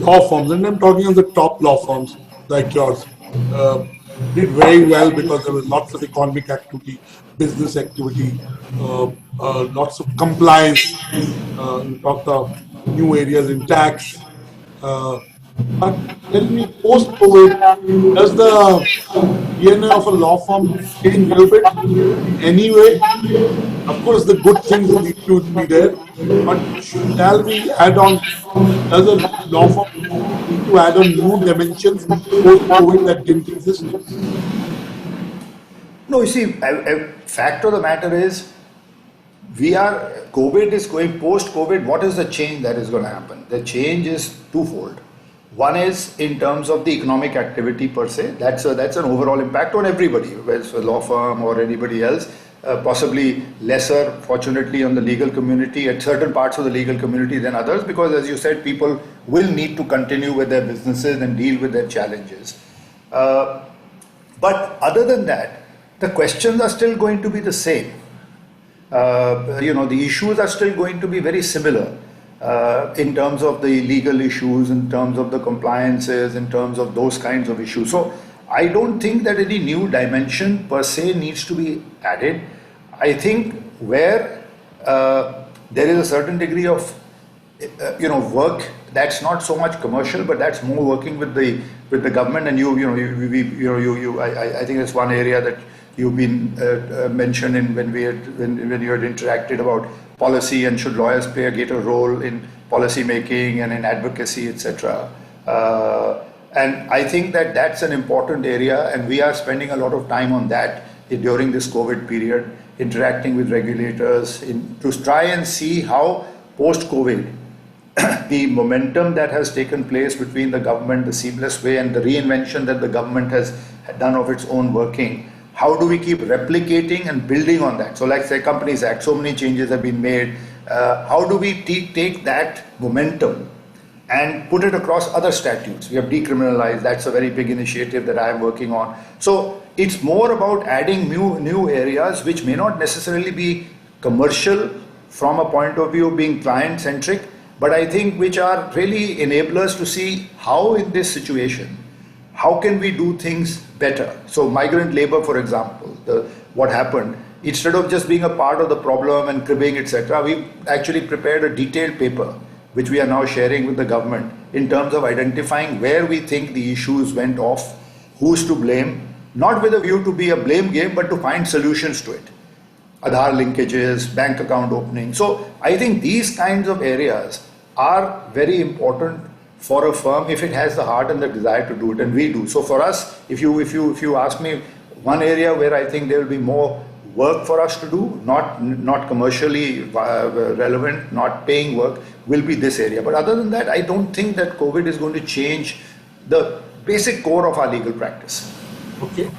law firms, and I'm talking of the top law firms like yours, uh, did very well because there was lots of economic activity, business activity, lots of compliance. You talked of new areas in tax. Uh, but tell me, post-COVID, does the DNA of a law firm change a little bit in any way? Of course, the good things will need to be there, but shall we add on? Does a law firm need to add on new dimensions post-COVID that didn't exist? No, you see, fact of the matter is, COVID is going post-COVID. What is the change that is going to happen? The change is twofold. One is in terms of the economic activity per se. That's an overall impact on everybody, whether it's a law firm or anybody else. Possibly lesser, fortunately, on the legal community at certain parts of the legal community than others, because as you said, people will need to continue with their businesses and deal with their challenges. But other than that, the questions are still going to be the same. The issues are still going to be very similar in terms of the legal issues, in terms of the compliances, in terms of those kinds of issues. So I don't think that any new dimension per se needs to be added. I think where there is a certain degree of work that's not so much commercial, but that's more working with the government. And I think that's one area that you've been mentioned in when you had interacted about policy and should lawyers play a greater role in policy making and in advocacy, etc. And I think that that's an important area, and we are spending a lot of time on that during this COVID period, interacting with regulators to try and see how post-COVID the momentum that has taken place between the government, the seamless way, and the reinvention that the government has done of its own working. How do we keep replicating and building on that? So like say Companies Act, so many changes have been made. How do we take that momentum and put it across other statutes? We have decriminalized, that's a very big initiative that I am working on. So it's more about adding new areas which may not necessarily be commercial from a point of view of being client-centric, but I think which are really enablers to see how in this situation, how can we do things better? So migrant labor, for example, what happened, instead of just being a part of the problem and cribbing, etc., we actually prepared a detailed paper, which we are now sharing with the government in terms of identifying where we think the issues went off, who's to blame, not with a view to be a blame game, but to find solutions to it. Aadhaar linkages, bank account opening. So I think these kinds of areas are very important for a firm if it has the heart and the desire to do it, and we do. So for us, if you ask me, one area where I think there will be more work for us to do, not commercially relevant, not paying work, will be this area. But other than that, I don't think that COVID is going to change the basic core of our legal practice. Okay.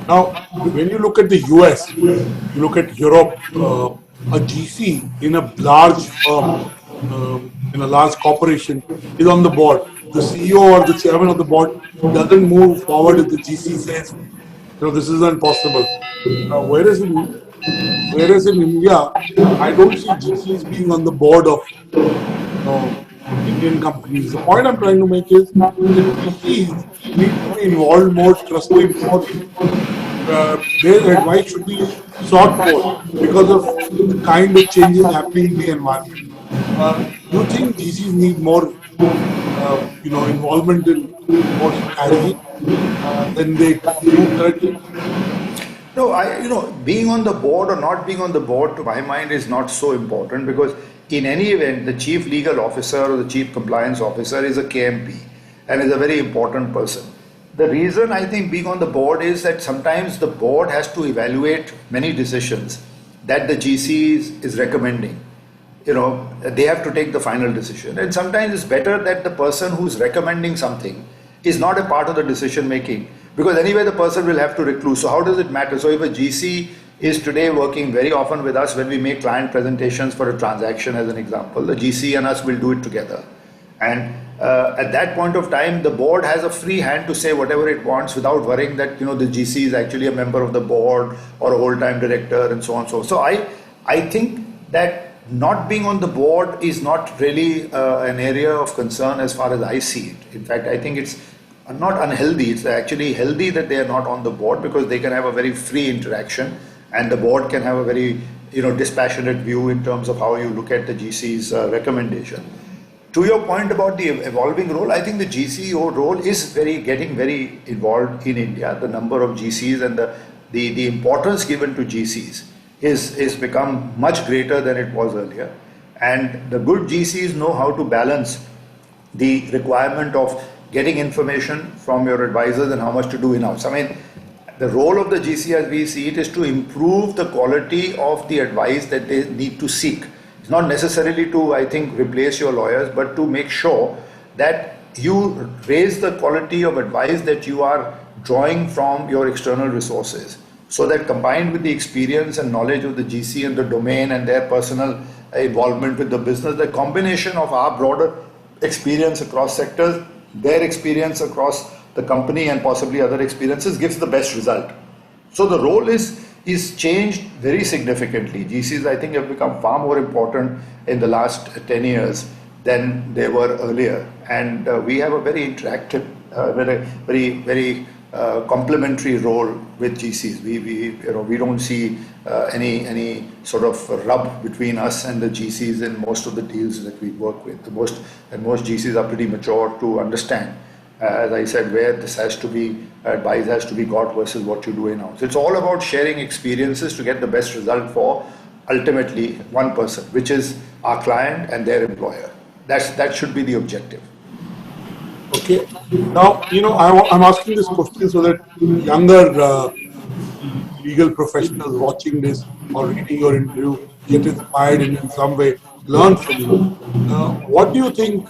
Now, when you look at the US, you look at Europe, a GC in a large firm, in a large corporation, is on the board. The CEO or the chairman of the board doesn't move forward if the GC says, this is impossible. Whereas in India, I don't see GCs being on the board of Indian companies. The point I'm trying to make is that GCs need to be involved more, trusted more. Their advice should be sought more because of the kind of changes happening in the environment. Do you think GCs need more, involvement in more strategy than they do currently? No, being on the board or not being on the board, to my mind, is not so important, because in any event, the chief legal officer or the chief compliance officer is a KMP and is a very important person. The reason I think being on the board is that sometimes the board has to evaluate many decisions that the GC is recommending. They have to take the final decision. And sometimes it's better that the person who's recommending something is not a part of the decision making, because anyway the person will have to recluse. So how does it matter? So if a GC is today working very often with us when we make client presentations for a transaction, as an example, the GC and us will do it together. And at that point of time, the board has a free hand to say whatever it wants without worrying that the GC is actually a member of the board or a whole-time director and so on. So I think that not being on the board is not really an area of concern as far as I see it. In fact, I think it's not unhealthy. It's actually healthy that they are not on the board, because they can have a very free interaction, and the board can have a very dispassionate view in terms of how you look at the GC's recommendation. To your point about the evolving role, I think the GCO role is getting very involved in India. The number of GCs and the importance given to GCs is become much greater than it was earlier. And the good GCs know how to balance the requirement of getting information from your advisors and how much to do in-house. I mean, the role of the GC as we see it is to improve the quality of the advice that they need to seek. It's not necessarily to, I think, replace your lawyers, but to make sure that you raise the quality of advice that you are drawing from your external resources, so that combined with the experience and knowledge of the GC and the domain and their personal involvement with the business, the combination of our broader experience across sectors, their experience across the company and possibly other experiences gives the best result. So the role is changed very significantly. GCs, I think, have become far more important in the last 10 years than they were earlier. And we have a very interactive, very complementary role with GCs. We don't see any sort of rub between us and the GCs in most of the deals that we work with. Most GCs are pretty mature to understand, as I said, where this advice has to be got versus what you do in-house. It's all about sharing experiences to get the best result for ultimately one person, which is our client and their employer. That should be the objective. Okay. Now, I'm asking this question so that younger legal professionals watching this or reading your interview get inspired and in some way learn from you. What do you think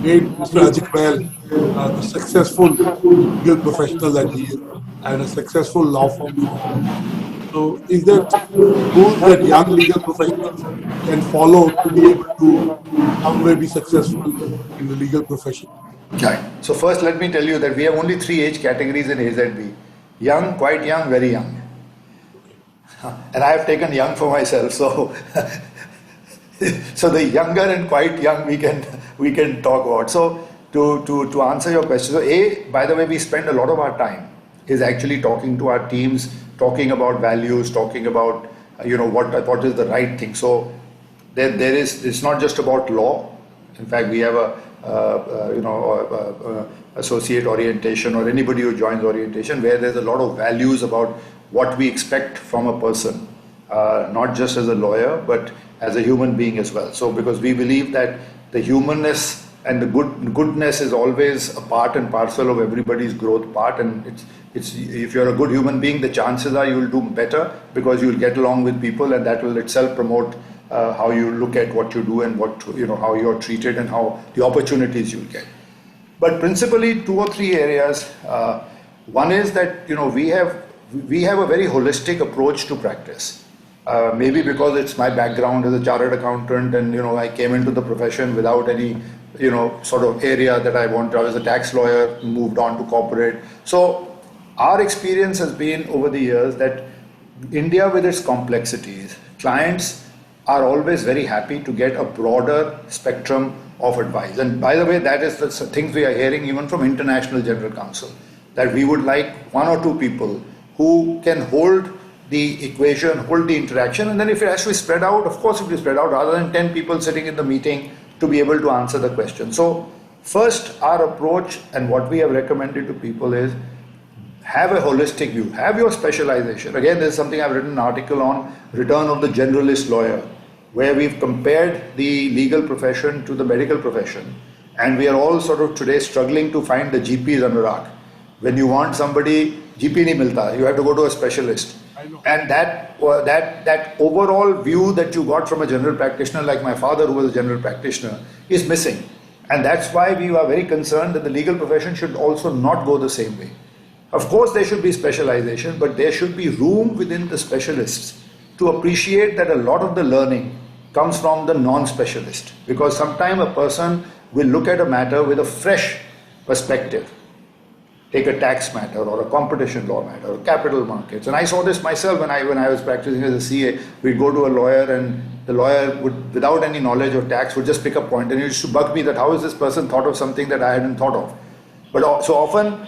made Mr. Ajit Goel the successful legal professional that he is and a successful law firm he owns? So, is there rules that young legal professionals can follow to be able to some way be successful in the legal profession? Right. So first, let me tell you that we have only 3 age categories in AZB: young, quite young, very young. And I have taken young for myself. So, so the younger and quite young we can talk about. So to answer your question, so by the way, we spend a lot of our time is actually talking to our teams, talking about values, talking about what is the right thing. So it's not just about law. In fact, we have associate orientation, or anybody who joins orientation, where there's a lot of values about what we expect from a person, not just as a lawyer, but as a human being as well. So because we believe that the humanness and the goodness is always a part and parcel of everybody's growth part, and it's if you're a good human being, the chances are you will do better because you'll get along with people, and that will itself promote how you look at what you do and how you're treated and how the opportunities you'll get. But principally 2 or 3 areas. One is that we have a very holistic approach to practice. Maybe because it's my background as a chartered accountant, and I came into the profession without any sort of area that I wanted. I was a tax lawyer, moved on to corporate. So our experience has been over the years that India, with its complexities, clients are always very happy to get a broader spectrum of advice. And by the way, that is the things we are hearing even from International General Counsel, that we would like 1 or 2 people who can hold the equation, hold the interaction, and then if it has to be spread out, of course it will be spread out, rather than 10 people sitting in the meeting to be able to answer the question. So first, our approach and what we have recommended to people is have a holistic view, have your specialization. Again, there's something I've written an article on, Return of the Generalist Lawyer, where we've compared the legal profession to the medical profession. And we are all sort of today struggling to find the GPs, Anurag. When you want somebody, GP nahi milta, you have to go to a specialist. And that overall view that you got from a general practitioner, like my father who was a general practitioner, is missing. And that's why we are very concerned that the legal profession should also not go the same way. Of course, there should be specialization, but there should be room within the specialists to appreciate that a lot of the learning comes from the non-specialist. Because sometimes a person will look at a matter with a fresh perspective. Take a tax matter or a competition law matter or capital markets. And I saw this myself when I was practicing as a CA. We'd go to a lawyer and the lawyer would, without any knowledge of tax, would just pick a point, and it used to bug me that how has this person thought of something that I hadn't thought of. But so often,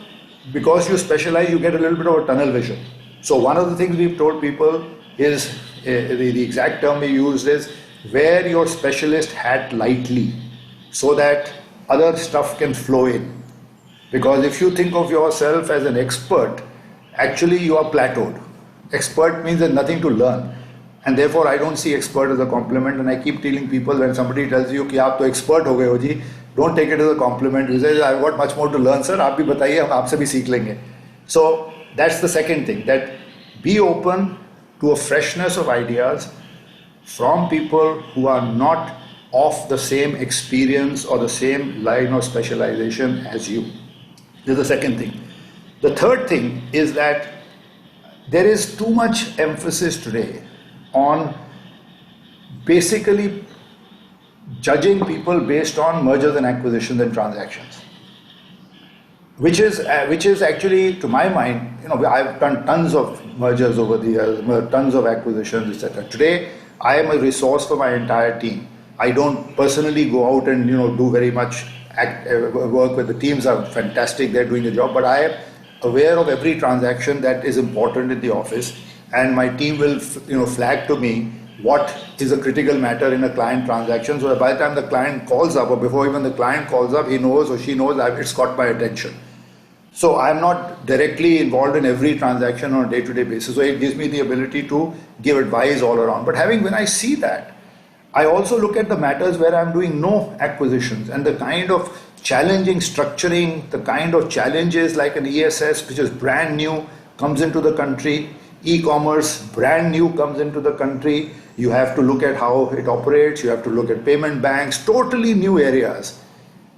because you specialize, you get a little bit of a tunnel vision. So one of the things we've told people is, the exact term we used is, wear your specialist hat lightly so that other stuff can flow in. Because if you think of yourself as an expert, actually you are plateaued. Expert means there's nothing to learn. And therefore I don't see expert as a compliment, and I keep telling people, when somebody tells you कि आप तो expert हो गए हो जी, don't take it as a compliment. You say, I've got much more to learn, sir. आप भी बताइए, हम आपसे भी सीख लेंगे. So that's the second thing, that be open to a freshness of ideas from people who are not of the same experience or the same line of specialization as you. This is the second thing. The third thing is that there is too much emphasis today on basically judging people based on mergers and acquisitions and transactions, which is actually, to my mind, I've done tons of mergers over the years, tons of acquisitions, etc. Today, I am a resource for my entire team. I don't personally go out and do very much work with the teams. Are fantastic; they're doing the job. But I am aware of every transaction that is important in the office, and my team will flag to me what is a critical matter in a client transaction, so that by the time the client calls up, or before even the client calls up, he knows or she knows that it's got my attention. So I'm not directly involved in every transaction on a day-to-day basis, so it gives me the ability to give advice all around. But when I see that, I also look at the matters where I'm doing no acquisitions, and the kind of challenging structuring, the kind of challenges like an ESS, which is brand new, comes into the country, e-commerce, brand new, comes into the country. You have to look at how it operates, you have to look at payment banks, totally new areas.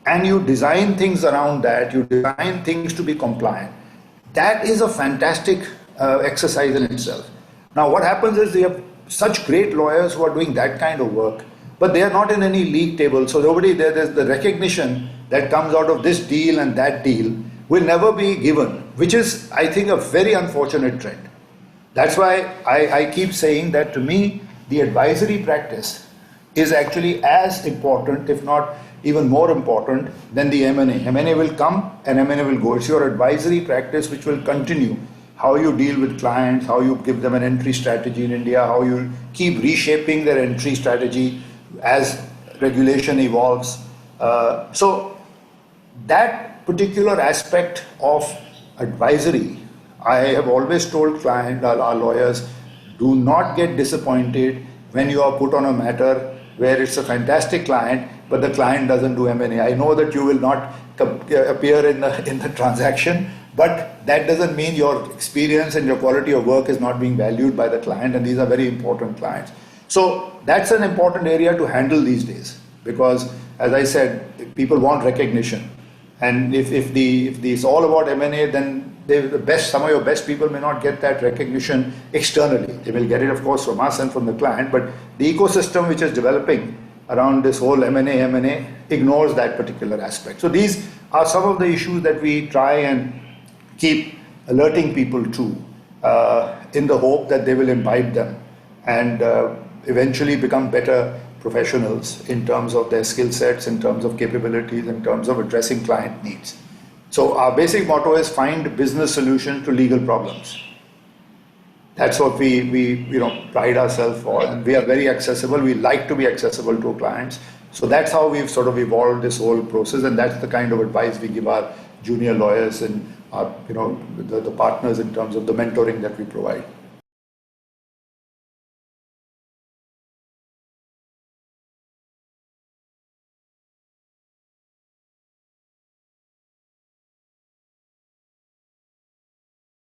And you design things around that, you design things to be compliant. That is a fantastic exercise in itself. Now what happens is, they have such great lawyers who are doing that kind of work, but they are not in any league table, so there's the recognition that comes out of this deal and that deal will never be given, which is, I think, a very unfortunate trend. That's why I keep saying that, to me, the advisory practice is actually as important, if not even more important, than the M&A. M&A will come and M&A will go. It's your advisory practice which will continue. How you deal with clients, how you give them an entry strategy in India, how you keep reshaping their entry strategy as regulation evolves. So that particular aspect of advisory, I have always told our lawyers, do not get disappointed when you are put on a matter where it's a fantastic client, but the client doesn't do M&A. I know that you will not appear in the transaction, but that doesn't mean your experience and your quality of work is not being valued by the client, and these are very important clients. So that's an important area to handle these days, because, as I said, people want recognition. And if it's all about M&A, then some of your best people may not get that recognition externally. They will get it, of course, from us and from the client, but the ecosystem which is developing around this whole M&A ignores that particular aspect. So these are some of the issues that we try and keep alerting people to, in the hope that they will imbibe them and eventually become better professionals in terms of their skill sets, in terms of capabilities, in terms of addressing client needs. So our basic motto is, find business solutions to legal problems. That's what we pride ourselves for, and we are very accessible. We like to be accessible to clients. So that's how we've sort of evolved this whole process, and that's the kind of advice we give our junior lawyers and our, the partners in terms of the mentoring that we provide.